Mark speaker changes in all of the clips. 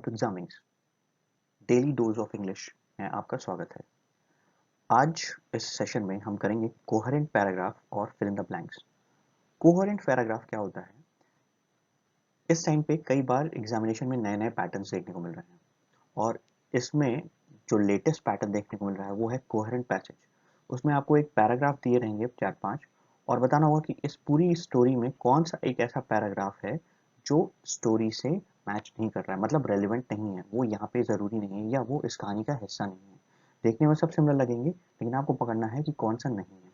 Speaker 1: To examings daily dose of English में आपका स्वागत है। आज इस सेशन में हम करेंगे कोहेरेंट पैराग्राफ और fill in the blanks. Coherent paragraph क्या होता है? इस टाइम पे कई बार एग्जामिनेशन में नए नए पैटर्न्स देखने को मिल रहे हैं और इसमें जो लेटेस्ट पैटर्न देखने को मिल रहा है वो है कोहेरेंट पैसेज। उसमें आपको एक पैराग्राफ दिए रहेंगे 4-5 और बताना होगा कि इस पूरी स्टोरी में कौन सा एक ऐसा पैराग्राफ है जो स्टोरी से मैच नहीं कर रहा है, मतलब रेलिवेंट नहीं है, वो यहाँ पे ज़रूरी नहीं है या वो इस कहानी का हिस्सा नहीं है। देखने में सब सिमिलर लगेंगे लेकिन आपको पकड़ना है कि कौन सा नहीं है।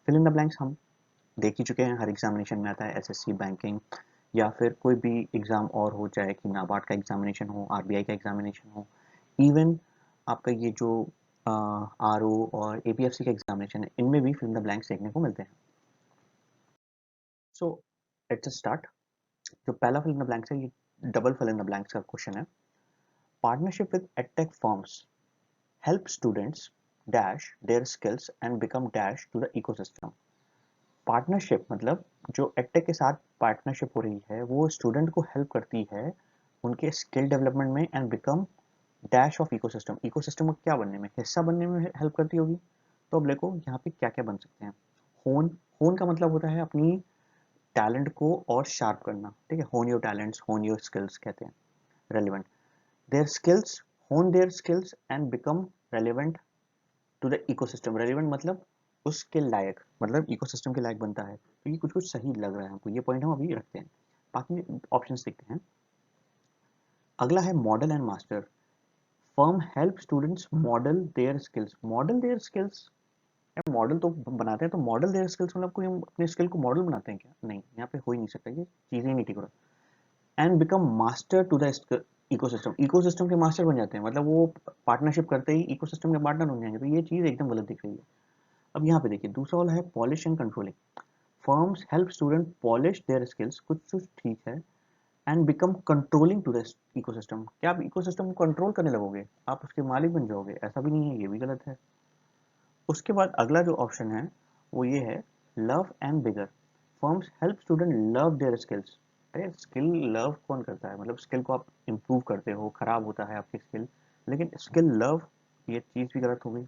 Speaker 1: फिल इन द ब्लैंक्स हम देख ही चुके हैं, हर एग्जामिनेशन में आता है, एसएससी, बैंकिंग या फिर कोई भी एग्ज़ाम और हो, चाहे कि नाबार्ड का एग्जामिनेशन हो, आरबीआई का एग्जामिनेशन हो, इवन आपका ये जो आरओ और एपीएफसी का एग्जामिनेशन है, इनमें भी फिल इन द ब्लैंक्स देखने को मिलते हैं। So let's start. जो पहला फिल इन द ब्लैंक्स है ये double fill in the blanks का क्वेश्चन है। Partnership with edtech firms help students dash their skills and become dash to the ecosystem. Partnership मतलब जो एडटेक के साथ पार्टनरशिप हो रही है वो स्टूडेंट को हेल्प करती है उनके स्किल डेवलपमेंट में and become dash of ecosystem. Ecosystem को क्या बनने में, हिस्सा बनने में हेल्प करती होगी। तो अब देखो यहाँ पे क्या क्या बन सकते हैं। होन, होन का मतलब होता है अपनी टैलेंट को और शार्प करना, ठीक है। Hone your talents, hone your skills कहते हैं। Relevant, their skills, hone their skills and become relevant to the ecosystem. Relevant मतलब उसके लायक, मतलब इकोसिस्टम के लायक बनता है। तो ये कुछ कुछ सही लग रहा है हमको, ये पॉइंट हम अभी रखते हैं। बाकी ऑप्शंस देखते हैं। अगला है model and master. Firm help students model their skills. Model their skills, model तो बनाते हैं, तो मॉडल देयर स्किल्स मतलब कोई हम अपने स्किल को मॉडल बनाते हैं क्या? नहीं, यहाँ पे हो ही नहीं सकता, ये चीज़ें ही नहीं ठीक हो रहा। And become master to the ecosystem. Ecosystem के मास्टर बन जाते हैं, मतलब वो पार्टनरशिप करते ही इकोसिस्टम के पार्टनर बन जाएंगे। तो ये चीज़ एकदम गलत दिख रही है। अब यहाँ पे देखिए दूसरा वाला है polish and controlling. Firms help student polish their skills, कुछ कुछ ठीक है, and become controlling to the ecosystem. क्या आप इकोसिस्टम को कंट्रोल करने लगोगे, आप उसके मालिक बन जाओगे? ऐसा भी नहीं है, ये भी गलत है। उसके बाद अगला जो ऑप्शन है वो ये है love and bigger. Firms help student love their skills. अरे स्किल लव कौन करता है? मतलब स्किल को आप इम्प्रूव करते हो, खराब होता है आपकी स्किल, लेकिन स्किल लव, ये चीज़ भी गलत हो गई।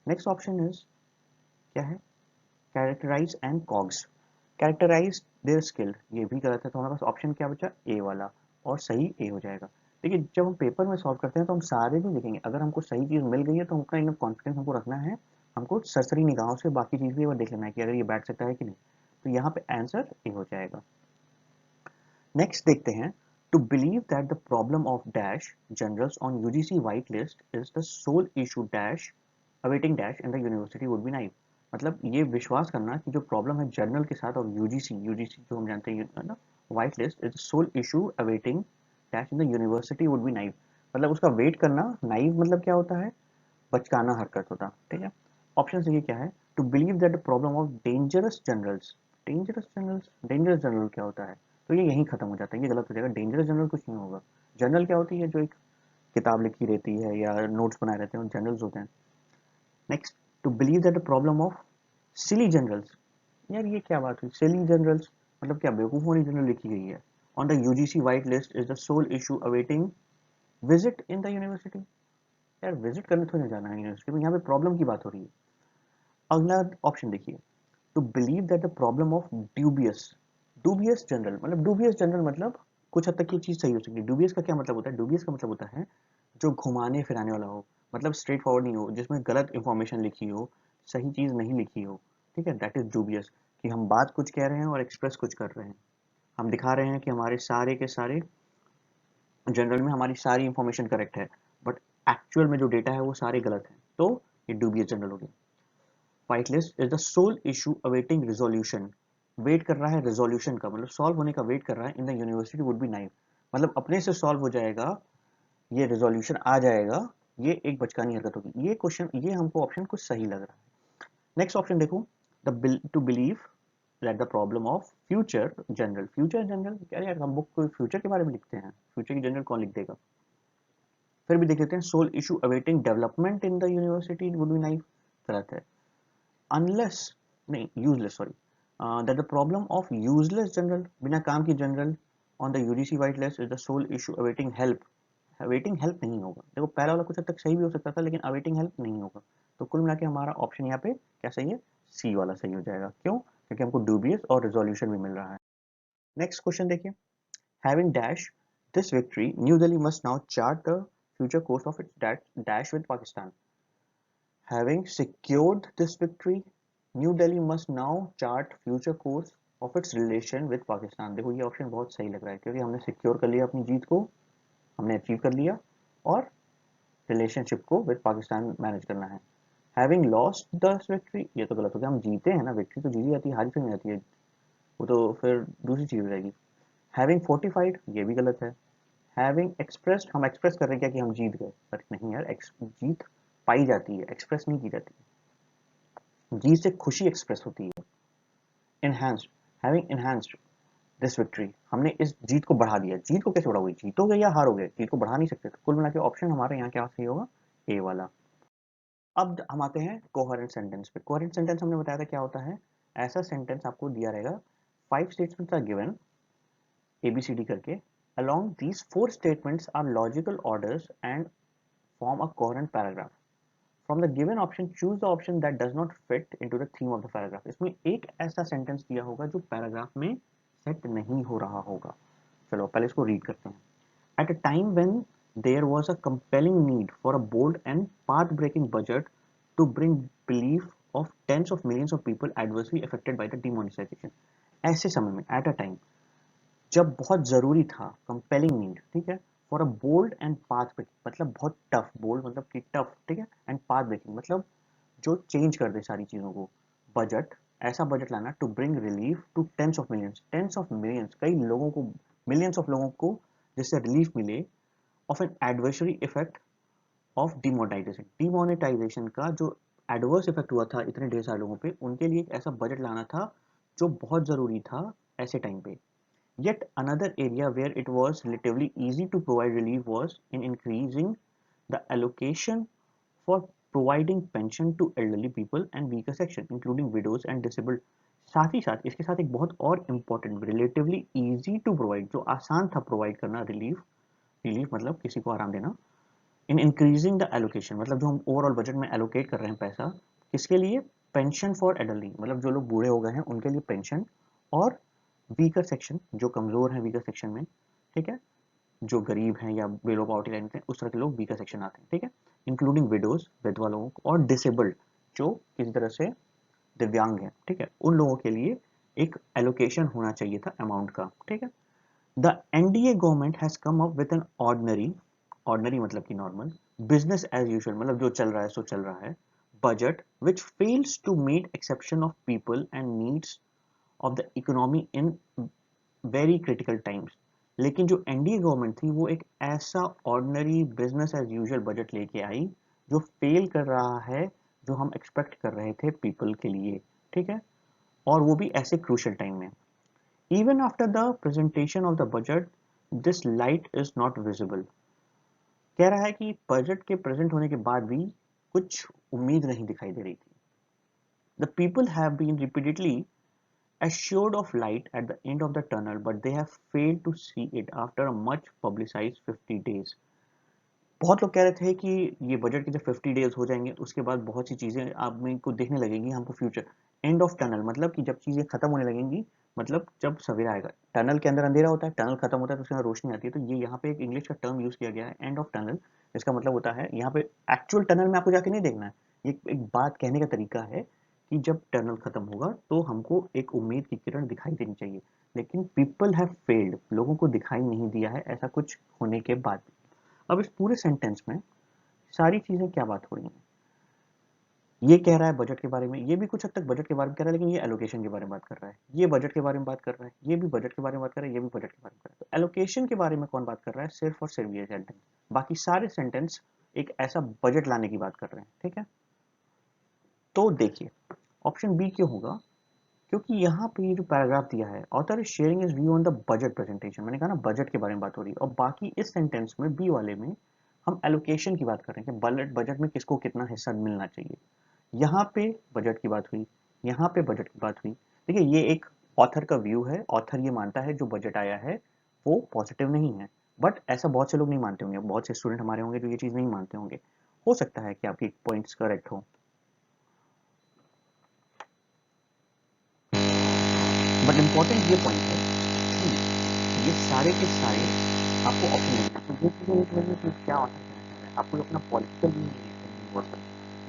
Speaker 1: नेक्स्ट ऑप्शन इज क्या है? Characterise and cogs. Characterise their skill, ये भी गलत है। तो हमारे पास ऑप्शन क्या बचा? ए वाला, और सही ए हो जाएगा। देखिए जब हम पेपर में सॉल्व करते हैं तो हम सारे नहीं देखेंगे, अगर हमको सही चीज़ मिल गई है तो हमका इनफ कॉन्फिडेंस हमको रखना है, हमको सरसरी निगाहों से बाकी चीज़ भी एक बार देख लेना है कि अगर ये बैठ सकता है कि नहीं। तो यहाँ पे आंसर ए हो जाएगा। नेक्स्ट देखते हैं। To believe that the problem of dash journals on UGC white list is the sole issue dash awaiting dash in the university would be naive. मतलब ये विश्वास करना कि जो प्रॉब्लम है जर्नल के साथ और यूजीसी, यूजीसी जो हम जानते हैं ना, white list is the sole issue awaiting dash in the university would be naive. मतलब उसका वेट करना, नाइव मतलब क्या होता है? बचकाना हरकत होता, ठीक है। ऑप्शन देखिए क्या है? To believe that the problem of dangerous journals. Dangerous journals, dangerous journal क्या होता है? तो ये यहीं खत्म हो जाता है, ये गलत हो जाएगा। डेंजरस जनरल कुछ नहीं होगा। जनरल क्या होती है? जो एक किताब लिखी रहती है या नोट्स बनाए रहते हैं, जनरल्स होते हैं। Next, to believe that the problem of silly journals. यार ये क्या बात हुई? सिली जनरल्स मतलब क्या बेवकूफ़ वाली जनरल लिखी गई है? On the UGC white list is the sole issue awaiting visit in the university. यार विजिट करने थोड़ी ना जाना है यूनिवर्सिटी में, यहाँ पे प्रॉब्लम की बात हो रही है। अगला ऑप्शन देखिए, to believe that the problem of dubious. Dubious journal मतलब, डूबियस जनरल मतलब कुछ हद तक ये चीज़ सही हो सकती है। डूबियस का क्या मतलब होता है? डूबियस का मतलब होता है जो घुमाने फिराने वाला हो, मतलब स्ट्रेट फॉरवर्ड नहीं हो, जिसमें गलत इंफॉर्मेशन लिखी हो, सही चीज़ नहीं लिखी हो, ठीक है, दैट इज डूबियस। कि हम बात कुछ कह रहे हैं और एक्सप्रेस कुछ कर रहे हैं, हम दिखा रहे हैं कि हमारे सारे के सारे जनरल में हमारी सारी इंफॉर्मेशन करेक्ट है, बट एक्चुअल में जो डेटा है वो सारे गलत हैं, तो ये डूबियस जनरल हो गया। White list is the sole issue awaiting resolution. Wait कर रहा है रिजोल्यूशन का, मतलब सॉल्व होने का वेट कर रहा है इन the university would be naive, मतलब अपने से सॉल्व हो जाएगा, ये रिजोल्यूशन आ जाएगा, ये एक बचकानी हरकत होगी। ये क्वेश्चन, ये हमको ऑप्शन कुछ सही लग रहा है। नेक्स्ट ऑप्शन देखो, the two believe that the problem of future general. Future general क्या यार, हम बुक को फ्यूचर के बारे में लिखते हैं, फ्यूचर की जनरल कौन लिख देगा? फिर भी देख लेते हैं, sole issue awaiting development in the university would be naive, गलत है। अनलेस, नहीं useless, sorry, that the problem of useless journal, बिना काम की journal on the UGC white list is the sole issue awaiting help. Awaiting help नहीं होगा। देखो पहला वाला कुछ हद तक सही भी हो सकता था, लेकिन अवेटिंग हेल्प नहीं होगा। तो कुल मिला के हमारा ऑप्शन यहाँ पे क्या सही है, सी वाला सही हो जाएगा। क्यों? क्योंकि हमको ड्यूबियस और रिजोल्यूशन भी मिल रहा है। नेक्स्ट क्वेश्चन देखिए, having dash this victory new Delhi must now chart the future course of its dash with Pakistan. Having secured this victory, New Delhi must now chart future course of its relation with Pakistan। देखो ये option बहुत सही लग रहा है, क्योंकि हमने secure कर लिया अपनी जीत को, हमने अचीव कर लिया, और रिलेशनशिप को विद पाकिस्तान मैनेज करना है। हैविंग लॉस्ट दिस विक्ट्री, ये तो गलत हो गया, हम जीते हैं ना, विक्ट्री तो जीती जाती है, हारी फिर नहीं जाती है, वो तो फिर दूसरी चीज हो जाएगी। हैविंग फोर्टिफाइड, ये भी गलत है। हैविंग एक्सप्रेस्ड, हम एक्सप्रेस कर रहे हैं क्या कि हम जीत गए, पर नहीं यार, जीत पाई जाती है, एक्सप्रेस नहीं की जाती। जीत से खुशी एक्सप्रेस होती है। Enhanced, having enhanced this victory, हमने इस जीत को बढ़ा दिया। जीत को कैसे बढ़ाओगे, जीतोगे या हारोगे, जीत को बढ़ा नहीं सकते। तो कुल मिला के ऑप्शन हमारे यहाँ क्या सही होगा, ए वाला। अब हम आते हैं कोहेरेंट सेंटेंस पे। कोहेरेंट सेंटेंस हमने बताया था क्या होता है, ऐसा सेंटेंस आपको दिया रहेगा, 5 स्टेटमेंट्स आर गिवन ABCD करके, along these 4 statements are logical orders and form a coherent paragraph. From the given option, choose the option that does not fit into the theme of the paragraph। इसमें एक ऐसा sentence दिया होगा जो paragraph में set नहीं हो रहा होगा। चलो पहले इसको रीड करते हैं। At a time when there was a compelling need for a bold and path-breaking budget to bring relief of tens of millions of people adversely affected by the demonetization। ऐसे समय में, at a time, जब बहुत जरूरी था, compelling need, ठीक है, for a bold and path breaking, मतलब बहुत टफ, बोल्ड मतलब कि टफ, ठीक है, एंड पाथ ब्रेकिंग मतलब जो चेंज कर दे सारी चीजों को, बजट, ऐसा बजट लाना to bring relief to tens of millions, कई लोगों को, मिलियंस ऑफ लोगों को जिससे रिलीफ मिले, of an adversary effect of demonetization का जो एडवर्स इफेक्ट हुआ था इतने ढेर सारे लोगों पे, उनके लिए एक ऐसा बजट लाना था जो बहुत जरूरी था ऐसे टाइम पे। Yet another area where it was relatively easy to provide relief was in increasing the allocation for providing pension to elderly people and weaker section, including widows and disabled। साथ ही साथ इसके साथ एक बहुत और important, relatively easy to provide, जो आसान था प्रोवाइड करना, रिलीफ, रिलीफ मतलब किसी को आराम देना, इन इंक्रीजिंग द एलोकेशन मतलब जो हम ओवरऑल बजट में एलोकेट कर रहे हैं पैसा, किसके लिए, पेंशन फॉर एडल्टी मतलब जो लोग बूढ़े हो गए हैं उनके लिए पेंशन, और वीकर सेक्शन जो कमजोर हैं वीकर सेक्शन में, ठीक है, जो गरीब हैं या बिलो पॉवर्टी लाइन पे उस तरह के लोग वीकर सेक्शन आते हैं, ठीक है, इंक्लूडिंग विडोज, विधवा लोगों को, और डिसेबल्ड जो किसी तरह से दिव्यांग हैं, ठीक है, उन लोगों के लिए एक एलोकेशन होना चाहिए था अमाउंट का, ठीक है। The NDA government has come up with an ordinary, ordinary मतलब कि नॉर्मल, बिजनेस एज यूजुअल मतलब जो चल रहा है सो चल रहा है, budget which fails to meet exception of people and needs of the economy in very critical times. लेकिन जो एनडीए गवर्नमेंट थी वो एक ऐसा ordinary business as usual budget लेके आई जो फेल कर रहा है जो हम एक्सपेक्ट कर रहे थे पीपल के लिए, ठीक है, और वो भी ऐसे क्रूशल टाइम में। Even after the presentation of the budget this light is not visible. कह रहा है कि बजट के प्रेजेंट होने के बाद भी कुछ उम्मीद नहीं दिखाई दे रही थी। The people have been repeatedly assured of light at the end of the tunnel, but they have failed to see it after a much publicized 50 days। बहुत लोग कह रहे थे कि ये बजट के जब 50 डेज हो जाएंगे उसके बाद बहुत सी चीजें आदमी को दिखने लगेंगी, हमको फ्यूचर, एंड ऑफ टनल मतलब कि जब चीजें खत्म होने लगेंगी, मतलब जब सवेरा आएगा, टनल के अंदर अंधेरा होता है, टनल खत्म होता है तो उसके अंदर रोशनी आती है, तो ये यहाँ पे एक इंग्लिश का टर्म यूज किया गया है, एंड ऑफ टनल। इसका मतलब होता है यहाँ पे एक्चुअल टनल में आपको जाके नहीं देखना है, ये एक बात कहने का तरीका है कि जब टनल खत्म होगा तो हमको एक उम्मीद की किरण दिखाई देनी चाहिए, लेकिन पीपल हैव फेल्ड, लोगों को दिखाई नहीं दिया है ऐसा कुछ होने के बाद। अब इस पूरे सेंटेंस में सारी चीजें क्या बात हो रही हैं, ये कह रहा है बजट के बारे में, ये भी कुछ हद तक बजट के बारे में कह रहा है, लेकिन ये एलोकेशन के बारे में बात कर रहा है, ये बजट के बारे में बात कर रहा है, ये भी बजट के बारे में बात कर रहा है, ये भी बजट के बारे में कर रहा है। तो एलोकेशन के बारे में कौन बात कर रहा है, सिर्फ और सिर्फ ये सेंटेंस, बाकी सारे सेंटेंस एक ऐसा बजट लाने की बात कर रहे हैं, ठीक है। तो देखिए ऑप्शन बी क्यों होगा, क्योंकि यहाँ पे ये जो पैराग्राफ दिया है, author is sharing his view on the budget presentation, मैंने कहा ना बजट के बारे में बात हो रही है, और बाकी इस सेंटेंस में बी वाले में हम एलोकेशन की बात कर रहे हैं कि बजट में किसको कितना हिस्सा मिलना चाहिए। यहाँ पे बजट की बात हुई, यहाँ पे बजट की बात हुई। देखिए ये एक ऑथर का व्यू है, ऑथर ये मानता है जो बजट आया है वो पॉजिटिव नहीं है, बट ऐसा बहुत से लोग नहीं मानते होंगे, बहुत से स्टूडेंट हमारे होंगे जो ये चीज़ नहीं मानते होंगे। हो सकता है कि आपकी पॉइंट्स करेक्ट हो, बट इम्पॉर्टेंट ये पॉइंट है कि ये सारे के सारे आपको ऑप्शन तो ये चीज़ें एक नहीं है कि क्या ऑथर कहना चाह रहे हैं, आपको अपना पॉलिटिकल व्यू नहीं बोल सकते।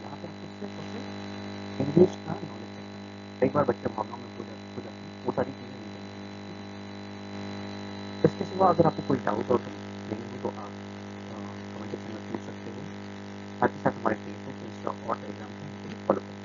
Speaker 1: यहाँ पर आपको सिर्फ इंग्लिश का नॉलेज चाहिए। कई बार बच्चे भावनाओं में खो जाते हैं, वो सारी चीज़ें नहीं करनी। इसके सिवा अगर आपको कोई डाउट और नहीं हो तो आप कमेंट सेक्शन में पूछ सकते हो। साथ ही साथ हमारे फेसबुक, इंस्टा और टेलीग्राम को फॉलो करें।